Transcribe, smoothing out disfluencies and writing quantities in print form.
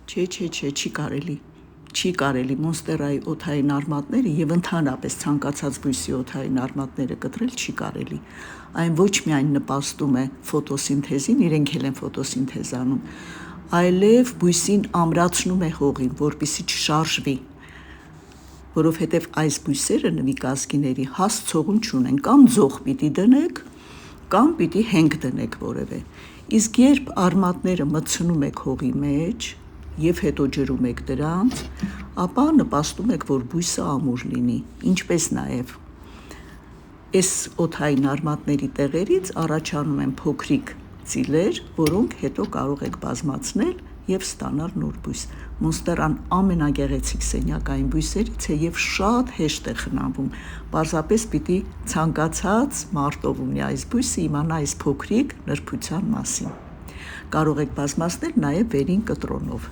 Չէ, չի կարելի։ Չի կարելի մոնստերայի օդային արմատները եւ ընդհանրապես ցանկացած բույսի օդային արմատները կտրել չի կարելի։ Այն ոչ միայն նպաստում է ֆոտոսինթեզին, իրենք էլ են ֆոտոսինթեզ անում, այլև բույսին ամրացնում է հողին, որպեսզի չշարժվի, որովհետև այս բույսերը նվիկազգիների հաստ ցողուն չունեն, կամ ձող պիտի դնեք, կամ պիտի հենք դնեք որևէ։ Իսկ երբ արմատները մտցնում եք հողի մեջ եւ հետո ջրում եք դրանց, ապա նպաստում եք, որ բույսը ամուր լինի, ինչպես նաեւ այս օդային արմատների տեղերից առաջանում են փոքրիկ ծիլեր, որոնք հետո կարող եք բազմացնել եւ ստանալ նոր բույս։ Մոնստերան ամենագեղեցիկ սենյակային բույսերից է եւ շատ հեշտ է խնամվում։ Պարզապես պիտի ցանկացած մարդ, ով ունի այս բույսը, իմանա այս փոքրիկ նրբության մասին։ Կարող եք բազմացնել նաեւ վերին կտրոնով։